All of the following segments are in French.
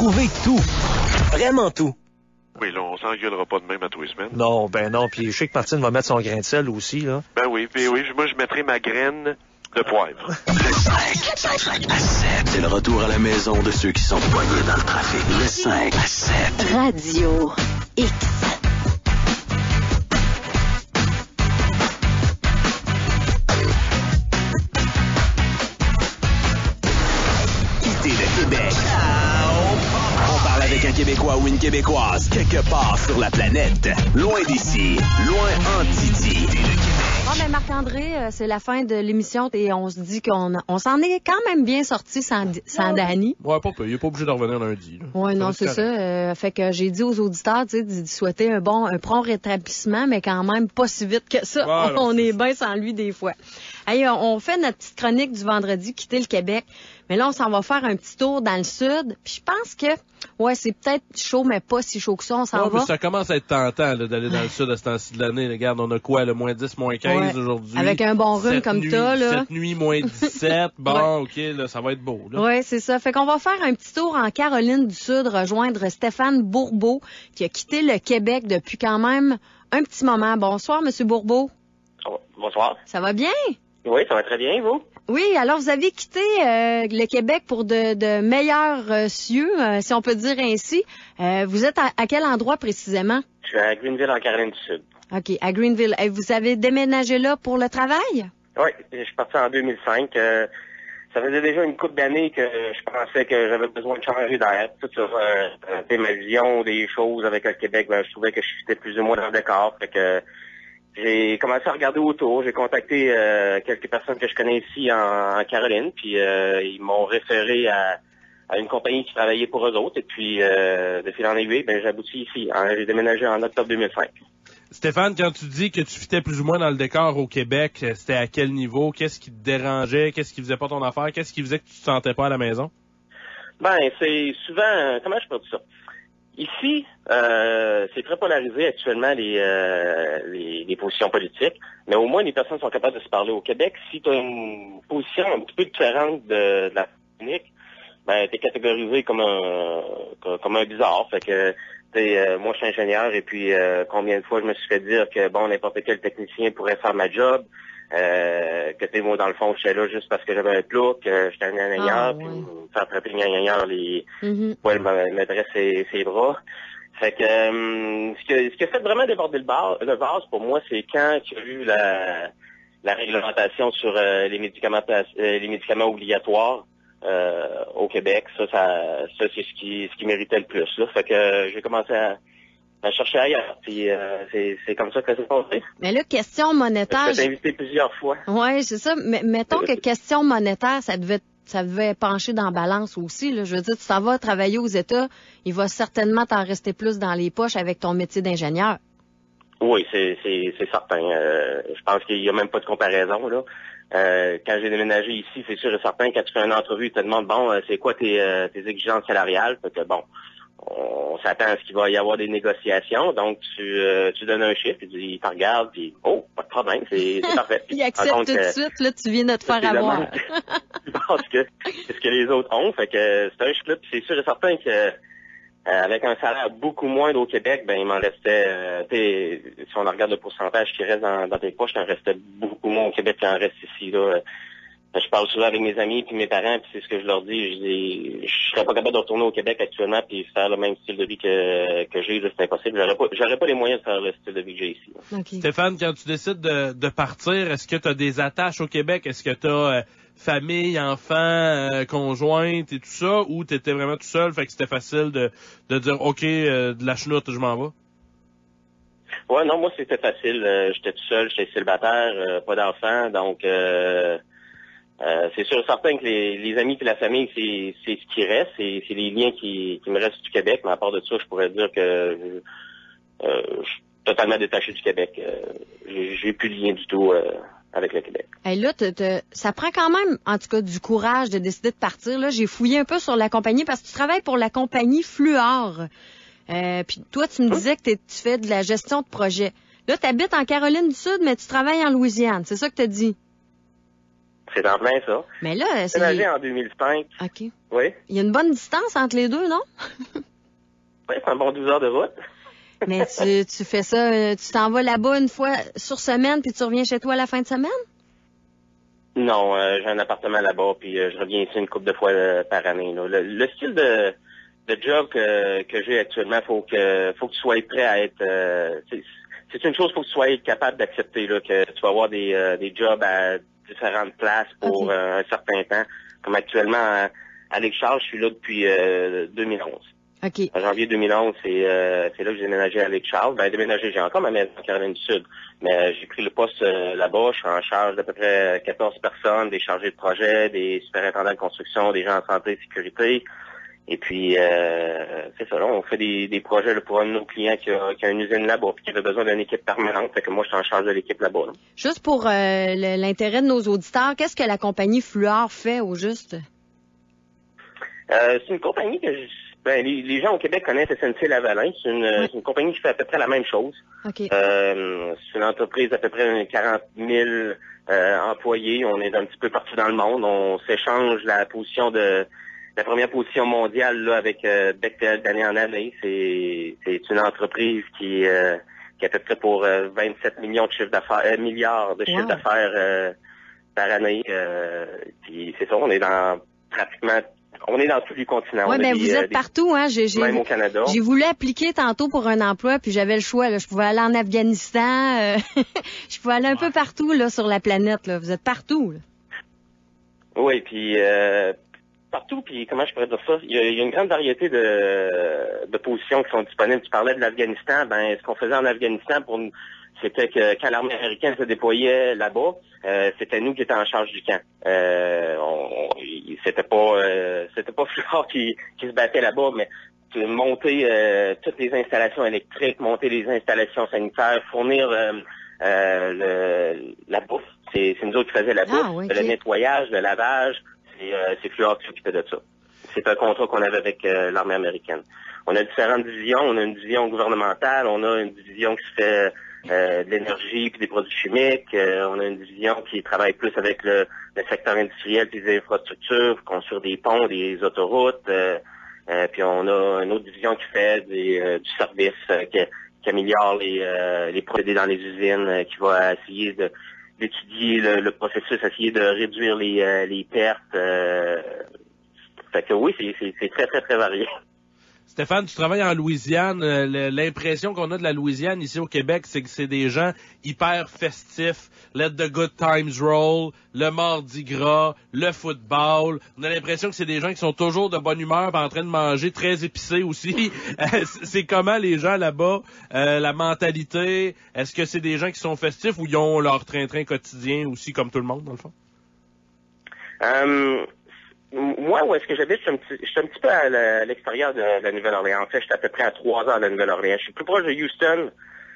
Trouvez tout. Vraiment tout. Oui, là, on s'engueulera pas de même à tous les semaines. Non, ben non. Puis je sais que Martine va mettre son grain de sel aussi, là. Ben oui, moi, je mettrai ma graine de poivre. Le 5 à 7. C'est le retour à la maison de ceux qui sont poignés dans le trafic. Le 5 à 7. Radio X. Quitter le Québec. On parle avec un Québécois ou une Québécoise quelque part sur la planète. Loin d'ici, loin en Titi. Bon, ben Marc-André, c'est la fin de l'émission et on se dit qu'on s'en est quand même bien sorti sans Danny. Ouais, pas peu. Il est pas obligé de revenir lundi. Oui, non, c'est ça. Fait que j'ai dit aux auditeurs, tu sais, de souhaiter un prompt rétablissement, mais quand même pas si vite que ça. Voilà, on est bien sans lui des fois. Hey, on fait notre petite chronique du vendredi, quitter le Québec. Mais là, on s'en va faire un petit tour dans le sud. Puis je pense que, ouais, c'est peut-être chaud, mais pas si chaud que ça. On s'en va. Ça commence à être tentant là, d'aller dans le sud à ce temps-ci de l'année. Regarde, on a quoi, le moins 10, moins 15 aujourd'hui. Avec un bon rhume comme ça, là. Cette nuit, moins 17. Bon, OK, là, ça va être beau. Oui, c'est ça. Fait qu'on va faire un petit tour en Caroline du Sud, rejoindre Stéphane Bourbeau, qui a quitté le Québec depuis quand même un petit moment. Bonsoir, Monsieur Bourbeau. Bonsoir. Ça va bien? Oui, ça va très bien, vous? Oui, alors vous avez quitté le Québec pour de meilleurs cieux, si on peut dire ainsi. Vous êtes à quel endroit précisément? Je suis à Greenville, en Caroline du Sud. OK, à Greenville. Et vous avez déménagé là pour le travail? Oui, je suis parti en 2005. Ça faisait déjà une couple d'années que je pensais que j'avais besoin de changer d'air. Tout ça, ma vision des choses avec le Québec, je trouvais que j'étais plus ou moins dans le décor. Fait que j'ai commencé à regarder autour. J'ai contacté quelques personnes que je connais ici en Caroline, puis ils m'ont référé à une compagnie qui travaillait pour eux autres. Et puis, de fil en aiguille, j'ai abouti ici. J'ai déménagé en octobre 2005. Stéphane, quand tu dis que tu fitais plus ou moins dans le décor au Québec, c'était à quel niveau? Qu'est-ce qui te dérangeait? Qu'est-ce qui faisait pas ton affaire? Qu'est-ce qui faisait que tu te sentais pas à la maison? C'est souvent... Comment je peux dire ça? Ici, c'est très polarisé actuellement les positions politiques, mais au moins les personnes sont capables de se parler. Au Québec, si tu as une position un petit peu différente de la politique, t'es catégorisé comme un bizarre. Fait que moi je suis ingénieur et puis combien de fois je me suis fait dire que n'importe quel technicien pourrait faire ma job, que moi dans le fond j'étais là juste parce que j'avais un plat, que j'étais un ingénieur, puis me faire traiter de ingénieur, elle me dresse ses bras. Fait que ce qui a fait vraiment déborder le vase pour moi, c'est quand il y a eu la réglementation sur les médicaments obligatoires au Québec. Ça c'est ce qui méritait le plus là. Fait que j'ai commencé à chercher ailleurs, puis c'est comme ça que ça s'est passé. Mais là, question monétaire... Je t'ai invité plusieurs fois. Oui, c'est ça. Mais mettons que question monétaire, ça devait pencher dans la balance aussi. Là. Je veux dire, tu t'en vas travailler aux États, il va certainement t'en rester plus dans les poches avec ton métier d'ingénieur. Oui, c'est certain. Je pense qu'il n'y a même pas de comparaison, là. Quand j'ai déménagé ici, c'est sûr et certain, quand tu fais une entrevue, ils te demandent, c'est quoi tes exigences salariales? Fait que on s'attend à ce qu'il va y avoir des négociations, donc tu donnes un chiffre, il te regarde, puis pas de problème, c'est parfait. Il accepte tout de suite, là, tu viens de te faire avoir. Je pense que c'est ce que les autres ont, fait que c'est un chiffre, puis c'est sûr et certain que avec un salaire beaucoup moindre au Québec, il m'en restait, si on regarde le pourcentage qui reste dans tes poches, il en restait beaucoup moins au Québec qu'il en reste ici, là. Je parle souvent avec mes amis puis mes parents, puis c'est ce que je leur dis. Je serais pas capable de retourner au Québec actuellement puis faire le même style de vie que j'ai, là, c'est impossible. J'aurais pas les moyens de faire le style de vie que j'ai ici. Okay. Stéphane, quand tu décides de partir, est-ce que tu as des attaches au Québec? Est-ce que tu as famille, enfants, conjointe et tout ça, ou tu étais vraiment tout seul, fait que c'était facile de dire OK, de la chenoute, je m'en vais? Ouais, non, moi c'était facile. J'étais tout seul, j'étais célibataire, pas d'enfants, donc c'est sûr et certain que les amis et la famille, c'est ce qui reste, c'est les liens qui me restent du Québec, mais à part de ça, je pourrais dire que je suis totalement détaché du Québec. J'ai plus de lien du tout avec le Québec. Hey, là, ça prend quand même, en tout cas, du courage de décider de partir. Là, j'ai fouillé un peu sur la compagnie parce que tu travailles pour la compagnie Fluor. Puis toi, tu me disais que tu fais de la gestion de projet. Là, tu habites en Caroline du Sud, mais tu travailles en Louisiane. C'est ça que tu as dit? C'est en plein ça. Mais là, J'ai déménagé en 2005. OK. Oui. Il y a une bonne distance entre les deux, non? Oui, c'est un bon 12 heures de route. Mais tu fais ça, tu t'en vas là-bas une fois sur semaine, puis tu reviens chez toi à la fin de semaine? Non, j'ai un appartement là-bas, puis je reviens ici une couple de fois par année. Là. Le style de job que j'ai actuellement, faut que tu sois prêt à être... c'est une chose, faut que tu sois capable d'accepter là, que tu vas avoir des jobs à différentes places pour un certain temps. Comme actuellement, à Lake Charles, je suis là depuis 2011. OK. En janvier 2011, c'est là que j'ai déménagé à Lake Charles. Ben, déménagé, j'ai encore ma maison en Caroline du Sud. Mais j'ai pris le poste là-bas. Je suis en charge d'à peu près 14 personnes, des chargés de projet, des superintendants de construction, des gens en santé et sécurité. Et puis, c'est ça, là, on fait des projets là, pour un de nos clients qui a une usine là-bas puis qui avait besoin d'une équipe permanente. Fait que moi, je suis en charge de l'équipe là-bas. Là. Juste pour l'intérêt de nos auditeurs, qu'est-ce que la compagnie Fluor fait au juste? C'est une compagnie que les gens au Québec connaissent SNC-Lavalin. C'est une compagnie qui fait à peu près la même chose. Okay. C'est une entreprise d'à peu près 40 000 employés. On est un petit peu partout dans le monde. On s'échange la première position mondiale là, avec Bechtel d'année en année. C'est une entreprise qui a à peu près pour 27 millions de chiffres d'affaires, milliards de chiffres d'affaires par année. Puis c'est ça, on est dans tous les continents. Oui, mais vous êtes partout, hein? Même au Canada. J'ai voulu appliquer tantôt pour un emploi, puis j'avais le choix. Là. Je pouvais aller en Afghanistan, je pouvais aller un peu partout là sur la planète. Là. Vous êtes partout. Là. Oui, puis partout, puis comment je pourrais dire ça? Il y a une grande variété de positions qui sont disponibles. Tu parlais de l'Afghanistan. Ben, ce qu'on faisait en Afghanistan c'était que quand l'armée américaine se déployait là-bas, c'était nous qui étions en charge du camp. C'était pas Fluor qui se battait là-bas, mais monter toutes les installations électriques, monter les installations sanitaires, fournir la bouffe. C'est nous autres qui faisions la bouffe, le nettoyage, le lavage. C'est Fluor qui s'occupait de ça. C'est un contrat qu'on avait avec l'armée américaine. On a différentes divisions. On a une division gouvernementale, on a une division qui se fait de l'énergie puis des produits chimiques. On a une division qui travaille plus avec le secteur industriel puis les infrastructures, construire des ponts, des autoroutes. Puis on a une autre division qui fait du service, qui améliore les procédés dans les usines, qui va essayer d'étudier le processus, essayer de réduire les pertes. Fait que oui, c'est très, très, très varié. Stéphane, tu travailles en Louisiane. L'impression qu'on a de la Louisiane ici au Québec, c'est que c'est des gens hyper festifs. Let the good times roll, le mardi gras, le football. On a l'impression que c'est des gens qui sont toujours de bonne humeur en train de manger, très épicés aussi. C'est comment les gens là-bas, la mentalité? Est-ce que c'est des gens qui sont festifs ou ils ont leur train-train quotidien aussi comme tout le monde, dans le fond? Moi, où est-ce que j'habite, je suis un petit peu à l'extérieur de la Nouvelle-Orléans. En fait, je suis à peu près à 3 heures de la Nouvelle-Orléans. Je suis plus proche de Houston,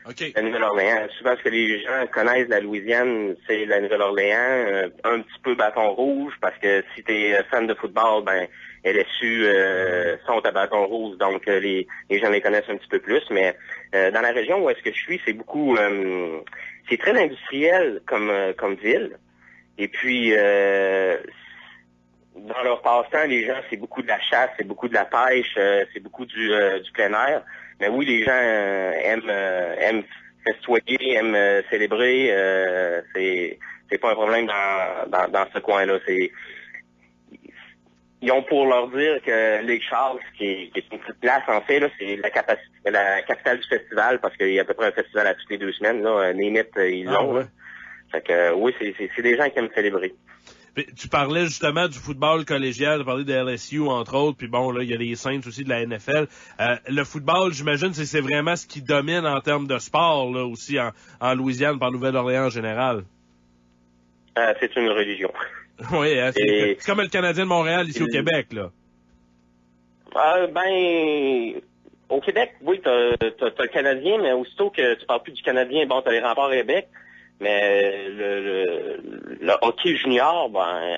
la Nouvelle-Orléans. Souvent, ce que les gens connaissent de la Louisiane, c'est la Nouvelle-Orléans, un petit peu bâton rouge, parce que si tu es fan de football, ben LSU sont à bâton rouge, donc les gens les connaissent un petit peu plus. Mais dans la région où est-ce que je suis, c'est beaucoup, c'est très industriel comme ville. Et puis dans leur passe-temps, les gens, c'est beaucoup de la chasse, c'est beaucoup de la pêche, c'est beaucoup du plein air. Mais oui, les gens aiment festoyer, aiment célébrer. C'est pas un problème dans ce coin-là. Ils ont pour leur dire que Lake Charles, qui est une petite place, en fait, là, c'est la capitale du festival, parce qu'il y a à peu près un festival à toutes les 2 semaines. Là, Némit, ils l'ont. Ouais. Fait que oui, c'est des gens qui aiment célébrer. Tu parlais justement du football collégial, tu parlais de LSU, entre autres, puis bon, là, il y a les Saints aussi de la NFL. Le football, j'imagine, c'est vraiment ce qui domine en termes de sport, là, aussi, en Louisiane, par Nouvelle-Orléans en général. C'est une religion. Oui, c'est comme le Canadien de Montréal, ici au Québec, là. Au Québec, oui, t'as le Canadien, mais aussitôt que tu parles plus du Canadien, bon, t'as les Remparts Québec. Mais le hockey junior,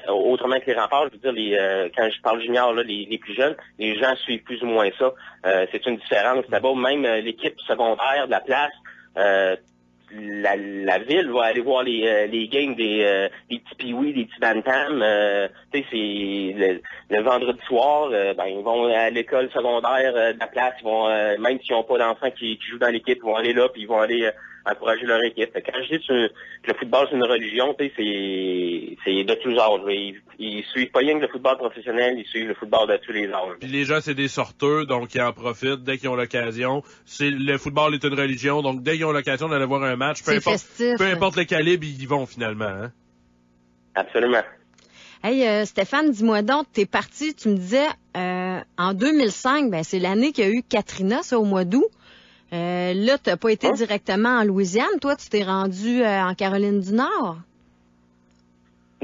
autrement que les Remparts, je veux dire, quand je parle junior, là, les plus jeunes, les gens suivent plus ou moins ça. C'est une différence. D'abord, même l'équipe secondaire de la place, la ville va aller voir les games des petits piouis, des petits bantams. Tu sais, c'est le vendredi soir, ils vont à l'école secondaire de la place, ils vont même s'ils n'ont pas d'enfants qui jouent dans l'équipe, ils vont aller là puis ils vont aller encourager leur équipe. Quand je dis que le football c'est une religion, tu sais, c'est de tous âges. Ils suivent pas rien que le football professionnel, ils suivent le football de tous les âges. Puis les gens, c'est des sorteux, donc ils en profitent dès qu'ils ont l'occasion. Le football est une religion, donc dès qu'ils ont l'occasion d'aller voir un match, peu importe le calibre, ils y vont finalement. Hein? Absolument. Hey, Stéphane, dis-moi donc, t'es parti, tu me disais, en 2005, c'est l'année qu'il y a eu Katrina, ça, au mois d'août. Là, t'as pas été directement en Louisiane. Toi, tu t'es rendu en Caroline du Nord.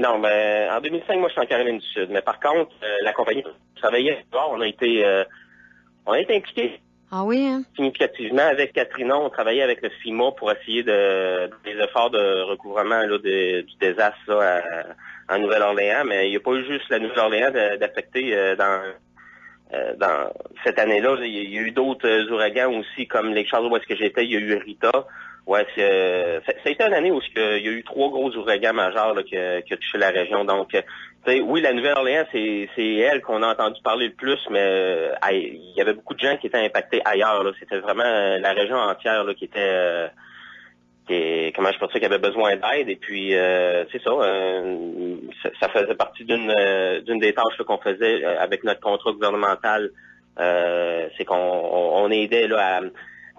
Non, en 2005, moi, je suis en Caroline du Sud. Mais par contre, la compagnie qui travaillait, on a été impliqués. Ah oui, hein? Significativement, avec Katrina, on travaillait avec le FEMA pour essayer des efforts de recouvrement là, du désastre là, en Nouvelle-Orléans. Mais il n'y a pas eu juste la Nouvelle-Orléans d'affecter dans cette année-là. Il y a eu d'autres ouragans aussi, comme Lake Charles où est-ce que j'étais, il y a eu Rita. Ouais, ça a été une année où il y a eu 3 gros ouragans majeurs là, qui a touché la région. Donc, oui, la Nouvelle-Orléans, c'est elle qu'on a entendu parler le plus, mais il y avait beaucoup de gens qui étaient impactés ailleurs. Là. C'était vraiment la région entière là, qui avait besoin d'aide. Et puis, c'est ça, ça faisait partie d'une des tâches là, qu'on faisait avec notre contrat gouvernemental. C'est qu'on aidait là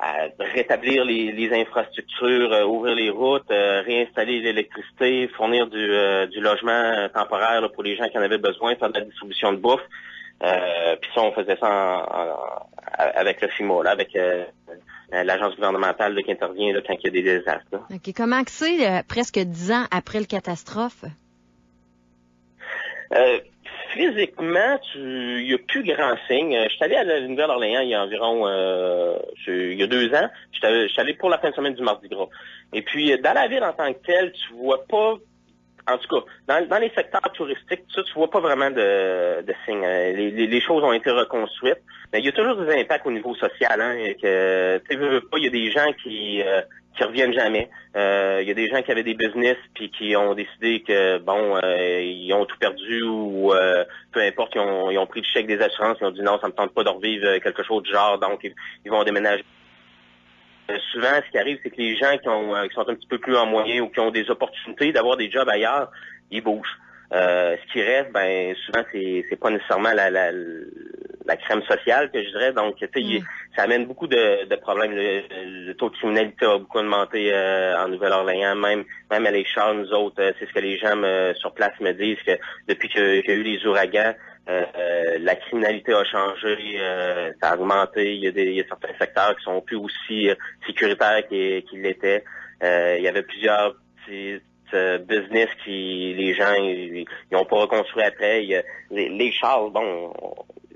à rétablir les infrastructures, ouvrir les routes, réinstaller l'électricité, fournir du logement temporaire là, pour les gens qui en avaient besoin, faire de la distribution de bouffe. Puis ça, on faisait ça avec le FEMA, là, avec l'agence gouvernementale là, qui intervient là, quand il y a des désastres. Là. OK. Comment que c'est presque 10 ans après le catastrophe? Physiquement, il n'y a plus grand signe. Je suis allé à la Nouvelle-Orléans il y a environ il y a 2 ans. Je suis allé pour la fin de semaine du Mardi Gras. Et puis, dans la ville en tant que telle, tu vois pas, en tout cas, dans les secteurs touristiques, tu vois pas vraiment de signes. Les choses ont été reconstruites. Mais il y a toujours des impacts au niveau social. Hein, et que, tu sais, il y a des gens qui reviennent jamais. Il y a des gens qui avaient des business puis qui ont décidé que ils ont tout perdu ou peu importe, ils ont pris le chèque des assurances, ils ont dit non, ça me tente pas de revivre quelque chose du genre, donc ils vont déménager. Souvent, ce qui arrive, c'est que les gens qui sont un petit peu plus en moyen ou qui ont des opportunités d'avoir des jobs ailleurs, ils bougent. Ce qui reste, souvent, c'est pas nécessairement la crème sociale, que je dirais. Donc, tu sais, ça amène beaucoup de problèmes. Le taux de criminalité a beaucoup augmenté en Nouvelle-Orléans, même à Lake Charles, nous autres, c'est ce que les gens sur place me disent, que depuis qu'il y a eu les ouragans, la criminalité a changé, ça a augmenté. Il y a certains secteurs qui sont plus aussi sécuritaires qu'ils l'étaient. Il y avait plusieurs petits business qui les gens ils ont pas reconstruit après. Les Charles,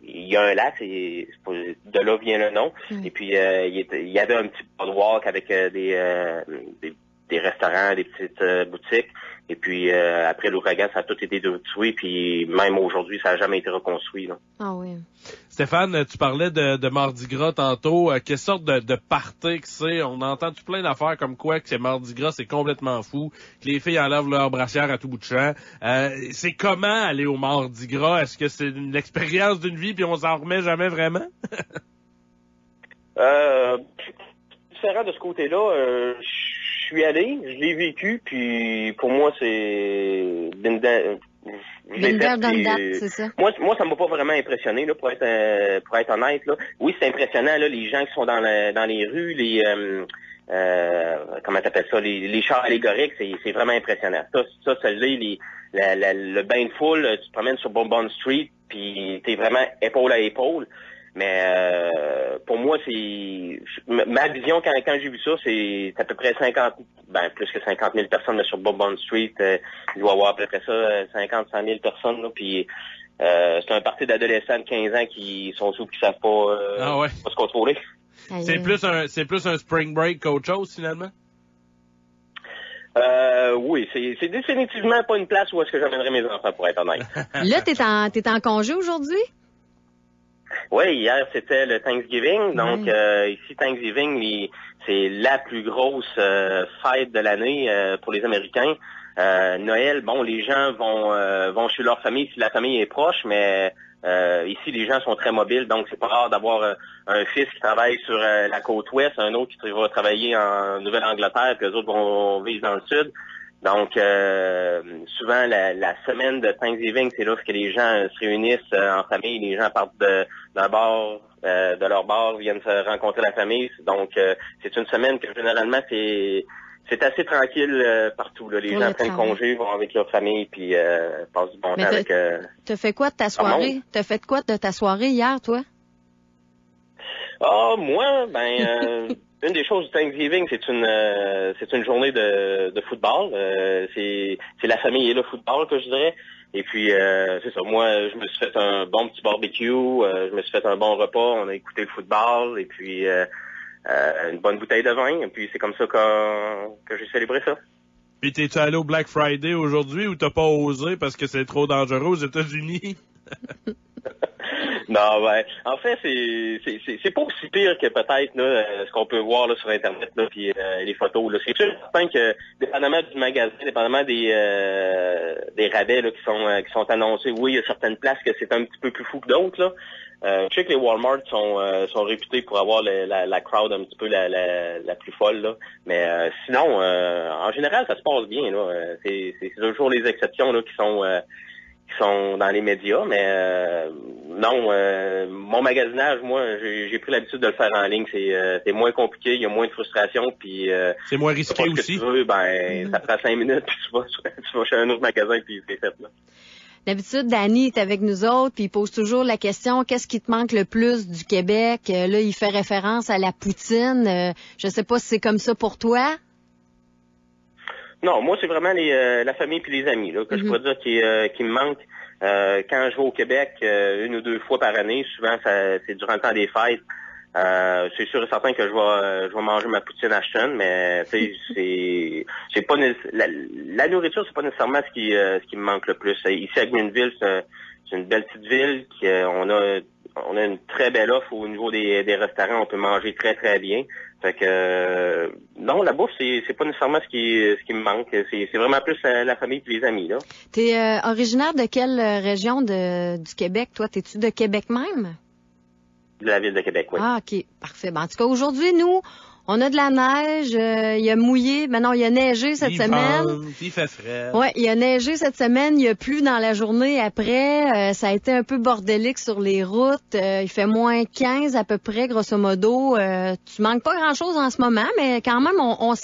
il y a un lac, de là vient le nom. Et puis il y avait un petit boardwalk avec des restaurants, des petites boutiques. Et puis après l'ouragan, ça a tout été détruit. Puis même aujourd'hui, ça n'a jamais été reconstruit. Là. Ah oui. Stéphane, tu parlais de Mardi Gras tantôt. Quelle sorte de party que c'est? On entend tout plein d'affaires comme quoi que c'est Mardi Gras, c'est complètement fou, que les filles enlèvent leur brassière à tout bout de champ. C'est comment aller au Mardi Gras? Est-ce que c'est une expérience d'une vie puis on s'en remet jamais vraiment? Différent de ce côté-là, je suis allé, je l'ai vécu, puis pour moi, c'est c'est ça. Moi, ça m'a pas vraiment impressionné, là, pour être honnête, là. Oui, c'est impressionnant, là, les gens qui sont dans les rues, comment t'appelles ça, les chars allégoriques, c'est vraiment impressionnant. Ça, le bain de foule, tu te promènes sur Bourbon Street, puis t'es vraiment épaule à épaule. Mais pour moi, c'est ma vision quand j'ai vu ça, c'est à peu près plus que 50 000 personnes là, sur Bourbon Street. Il doit y avoir à peu près ça, 50, 100 000 personnes. Là, puis c'est un parti d'adolescents de 15 ans qui sont sous qui savent pas, pas se contrôler. C'est plus un spring break qu'autre chose finalement? Oui, c'est définitivement pas une place où est-ce que j'emmènerais mes enfants, pour être honnête. Là, t'es en congé aujourd'hui? Oui, hier, c'était le Thanksgiving. Donc, ici, Thanksgiving, c'est la plus grosse fête de l'année pour les Américains. Noël, bon, les gens vont chez leur famille si la famille est proche, mais ici, les gens sont très mobiles, donc c'est pas rare d'avoir un fils qui travaille sur la côte ouest, un autre qui va travailler en Nouvelle-Angleterre, puis les autres vont vivre dans le sud. Donc, souvent, la semaine de Thanksgiving, c'est là que les gens se réunissent en famille, les gens partent d'un bar, de leur bar, viennent se rencontrer la famille. Donc, c'est une semaine que généralement, c'est assez tranquille partout. Là. Les gens prennent congé, vont avec leur famille, puis passent du bon temps avec... T'as fait quoi de ta soirée? T'as fait quoi de ta soirée hier, toi? Ah, moi, une des choses du Thanksgiving, c'est une journée de football. C'est la famille et le football, que je dirais. Et puis, c'est ça. Moi, je me suis fait un bon petit barbecue. Je me suis fait un bon repas. On a écouté le football. Et puis... une bonne bouteille de vin, et puis c'est comme ça que j'ai célébré ça. Puis t'es-tu allé au Black Friday aujourd'hui ou t'as pas osé parce que c'est trop dangereux aux États-Unis? Non, ouais. En fait, c'est pas aussi pire que peut-être là, ce qu'on peut voir là sur Internet là, puis les photos. Là. C'est sûr et certain que, dépendamment du magasin, dépendamment des rabais là, qui sont annoncés, oui, il y a certaines places que c'est un petit peu plus fou que d'autres là. Je sais que les Walmart sont réputés pour avoir la crowd un petit peu la plus folle là, mais sinon en général ça se passe bien là. C'est toujours les exceptions là qui sont dans les médias, mais non, mon magasinage, moi, j'ai pris l'habitude de le faire en ligne. C'est moins compliqué, il y a moins de frustration, puis c'est moins risqué aussi. Tu veux, ça prend 5 minutes, puis tu vas chez un autre magasin, puis c'est fait là. D'habitude, Danny est avec nous autres, puis il pose toujours la question, qu'est-ce qui te manque le plus du Québec? Là, il fait référence à la poutine. Je sais pas si c'est comme ça pour toi. Non, moi, c'est vraiment la famille puis les amis là, que je pourrais dire qui me manque. Quand je vais au Québec, 1 ou 2 fois par année, souvent, c'est durant le temps des fêtes. C'est sûr et certain que je vais manger ma poutine Ashton, mais c'est pas la nourriture, c'est pas nécessairement ce qui me manque le plus. Ici à Greenville, c'est une belle petite ville on a une très belle offre au niveau des restaurants, on peut manger très très bien. Fait que non, la bouffe c'est pas nécessairement ce qui me manque, c'est vraiment plus la famille et les amis là. T'es originaire de quelle région du Québec toi? T'es-tu de Québec même? De la ville de Québec, oui. Ah, OK. Parfait. En tout cas, aujourd'hui, nous, on a de la neige, il y a mouillé, maintenant il y a neigé cette semaine. Il fait frais. Ouais, il y a neigé cette semaine, il y a plu dans la journée après, ça a été un peu bordélique sur les routes, il fait moins 15 à peu près, grosso modo. Tu manques pas grand-chose en ce moment, mais quand même, on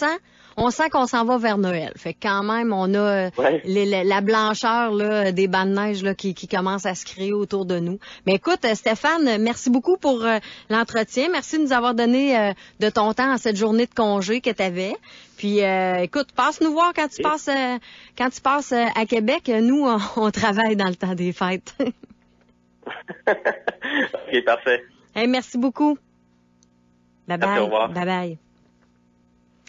sent qu'on s'en va vers Noël. Fait que quand même, on a la blancheur là, des bancs de neige là, qui commencent à se créer autour de nous. Mais écoute, Stéphane, merci beaucoup pour l'entretien. Merci de nous avoir donné de ton temps à cette journée de congé que tu avais. Puis écoute, passe nous voir quand tu passes à Québec. Nous, on travaille dans le temps des fêtes. OK, parfait. Hey, merci beaucoup. Bye-bye. Merci, au revoir. Bye-bye.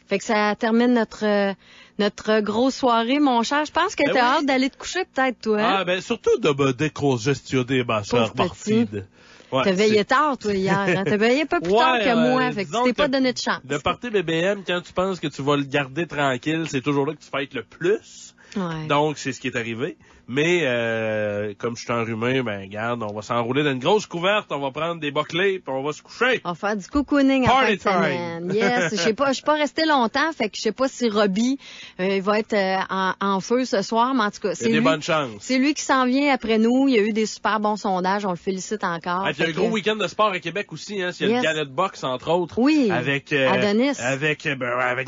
Fait que ça termine notre grosse soirée, mon cher. Je pense que t'as hâte d'aller te coucher, peut-être, toi. Ah, ben, surtout de me décongestionner, ma chère Martine. Ouais, t'as veillé tard, toi, hier. Hein? T'as veillé pas plus tard que moi. Fait que tu t'es pas donné de chance. Le party BBM, quand tu penses que tu vas le garder tranquille, c'est toujours là que tu vas être le plus. Ouais. Donc, c'est ce qui est arrivé. Mais comme je suis enrhumé, ben regarde, on va s'enrouler dans une grosse couverte, on va prendre des bas-clés, puis on va se coucher. On va faire du cocooning en fin de semaine. Yes, je suis pas resté longtemps, fait que je sais pas si Robbie il va être en feu ce soir, mais en tout cas, c'est lui. Bonnes chances. C'est lui qui s'en vient après nous. Il y a eu des super bons sondages, on le félicite encore. Il y a un gros week-end de sport à Québec aussi, hein. Il y a le Galette Box, entre autres. Oui. Avec Adonis. Avec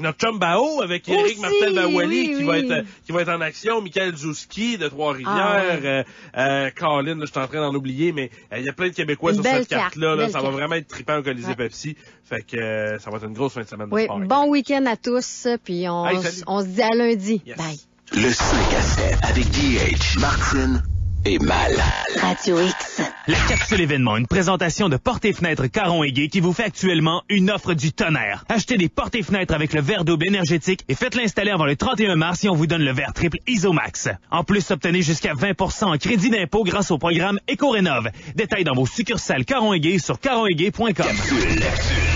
notre chum Bao, avec Éric Martel Bawali, qui va être en action, Michael Zouski de Trois-Rivières. Colin, je suis en train d'en oublier, mais il y a plein de Québécois sur cette carte-là. Là, ça va vraiment être trippant au Colisée Pepsi. Fait que ça va être une grosse fin de semaine de sport. Bon week-end à tous, puis on se dit à lundi. Yes. Bye. Le 5 à 7 avec DH, Martine et mal. Radio X. La capsule événement, une présentation de Portes et Fenêtres Caron et Gay qui vous fait actuellement une offre du tonnerre. Achetez des portes et fenêtres avec le verre double énergétique et faites l'installer avant le 31 mars et on vous donne le verre triple Isomax. En plus, obtenez jusqu'à 20% en crédit d'impôt grâce au programme Éco-Rénov. Détails dans vos succursales Caron et Gay sur caronetgay.com. Capsule.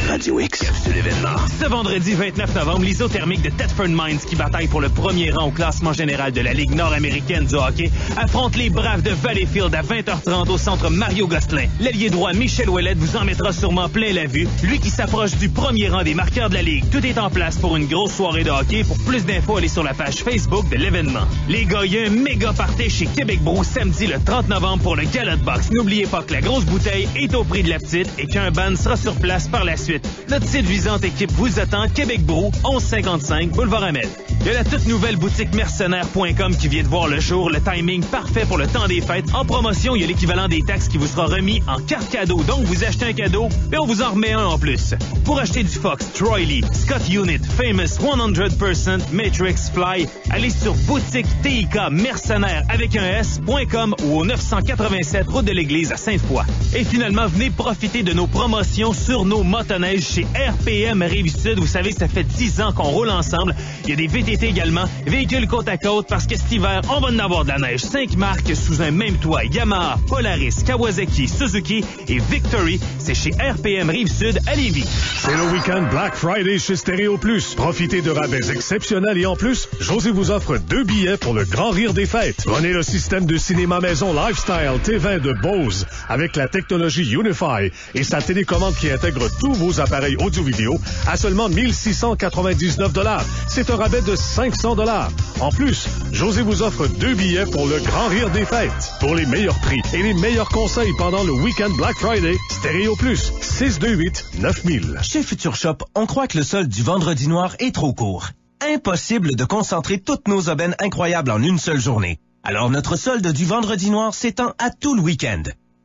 Radio X. Capsule événement. Ce vendredi 29 novembre, l'Isothermique de Thetford Mines, qui bataille pour le premier rang au classement général de la Ligue nord-américaine du hockey, affronte les Braves de Valleyfield à 20h30 au centre Mario Gosselin. L'ailier droit Michel Ouellette vous en mettra sûrement plein la vue, lui qui s'approche du premier rang des marqueurs de la Ligue. Tout est en place pour une grosse soirée de hockey. Pour plus d'infos, allez sur la page Facebook de l'événement. Les gars, il y a un méga party chez Québec Brou samedi le 30 novembre pour le Gala de boxe. N'oubliez pas que la grosse bouteille est au prix de la petite et qu'un band sera sur place par la suite. Notre séduisante équipe vous attend, Québec Brou, 1155 Boulevard Amel. Il y a la toute nouvelle boutique mercenaire.com qui vient de voir le jour, le timing parfait pour le temps des fêtes. En promotion, il y a l'équivalent des taxes qui vous sera remis en carte cadeau. Donc, vous achetez un cadeau et on vous en remet un en plus. Pour acheter du Fox, Troy Lee, Scott Unit, Famous, 100%, Matrix, Fly, allez sur boutique TIK mercenaire avec un S.com ou au 987 route de l'église à Sainte-Foy. Et finalement, venez profiter de nos promotions sur nos motoneiges chez RPM Rive-Sud. Vous savez, ça fait 10 ans qu'on roule ensemble. Il y a des VTT également, véhicules côte à côte, parce que cet hiver, on va en avoir de la neige. 5 marques sous un même toit. Yamaha, Polaris, Kawasaki, Suzuki et Victory. C'est chez RPM Rive-Sud à Lévis. C'est le week-end Black Friday chez Stéréo Plus. Profitez de rabais exceptionnels et en plus, José vous offre 2 billets pour le grand rire des fêtes. Prenez le système de cinéma maison Lifestyle T20 de Bose avec la technologie Unify et sa télécommande qui intègre tous vos appareils audio-vidéo à seulement 1699 $. C'est un rabais de 500 $. En plus, José vous offre 2 billets pour le grand rire des fêtes. Pour les meilleurs prix et les meilleurs conseils pendant le week-end Black Friday, Stéréo Plus, 628-9000. Chez Future Shop, on croit que le solde du vendredi noir est trop court. Impossible de concentrer toutes nos aubaines incroyables en une seule journée. Alors notre solde du vendredi noir s'étend à tout le week-end.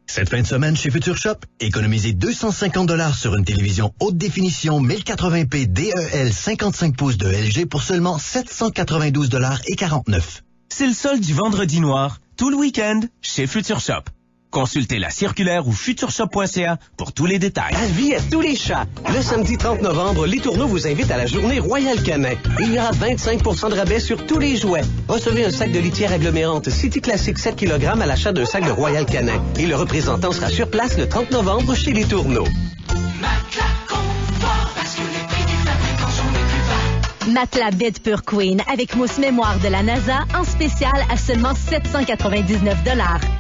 Cette fin de semaine chez Future Shop, économisez 250 $ sur une télévision haute définition 1080p DEL 55 pouces de LG pour seulement 792,49 $. C'est le solde du vendredi noir, tout le week-end, chez Future Shop. Consultez la circulaire ou futureshop.ca pour tous les détails. La vie à tous les chats. Le samedi 30 novembre, Les Tourneaux vous invite à la journée Royal Canin. Il y aura 25% de rabais sur tous les jouets. Recevez un sac de litière agglomérante City Classic 7 kg à l'achat d'un sac de Royal Canin. Et le représentant sera sur place le 30 novembre chez Les Tourneaux. Matelas Bed Pure Queen avec mousse mémoire de la NASA en spécial à seulement 799 $.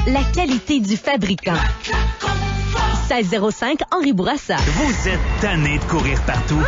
La qualité du fabricant. 1605 Henri Bourassa. Vous êtes tanné de courir partout?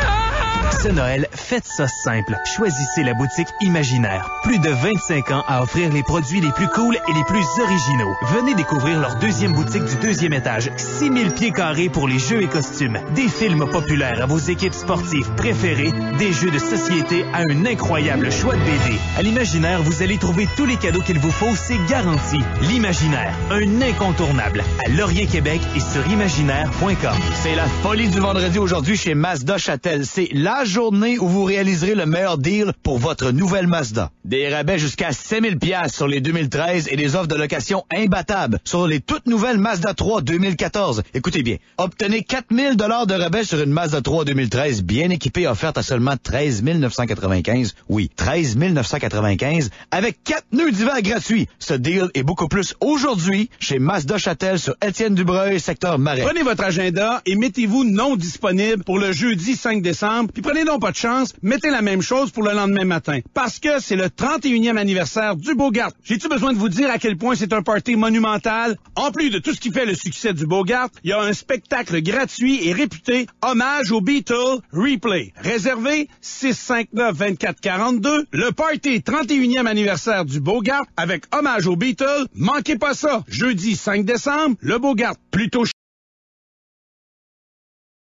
Ce Noël, faites ça simple. Choisissez la boutique Imaginaire. Plus de 25 ans à offrir les produits les plus cool et les plus originaux. Venez découvrir leur deuxième boutique du 2e étage. 6000 pieds carrés pour les jeux et costumes. Des films populaires à vos équipes sportives préférées. Des jeux de société à un incroyable choix de BD. À l'Imaginaire, vous allez trouver tous les cadeaux qu'il vous faut, c'est garanti. L'Imaginaire, un incontournable. À Laurier, Québec et sur imaginaire.com. C'est la folie du vendredi aujourd'hui chez Mazda Châtel. C'est la journée où vous réaliserez le meilleur deal pour votre nouvelle Mazda. Des rabais jusqu'à 7 000 $ sur les 2013 et des offres de location imbattables sur les toutes nouvelles Mazda 3 2014. Écoutez bien, obtenez 4 000 $ de rabais sur une Mazda 3 2013 bien équipée offerte à seulement 13 995. Oui, 13 995 avec 4 nœuds d'hiver gratuits. Ce deal est beaucoup plus aujourd'hui chez Mazda Châtel sur Étienne Dubreuil, secteur Marais. Prenez votre agenda et mettez-vous non disponible pour le jeudi 5 décembre. Puis prenez donc pas de chance, mettez la même chose pour le lendemain matin. Parce que c'est le 31e anniversaire du Bogart. J'ai-tu besoin de vous dire à quel point c'est un party monumental? En plus de tout ce qui fait le succès du Bogart, il y a un spectacle gratuit et réputé Hommage aux Beatles Replay. Réservé 659-2442. Le party 31e anniversaire du Bogart avec Hommage aux Beatles. Manquez pas ça. Jeudi 5 décembre, le Bogart. Plutôt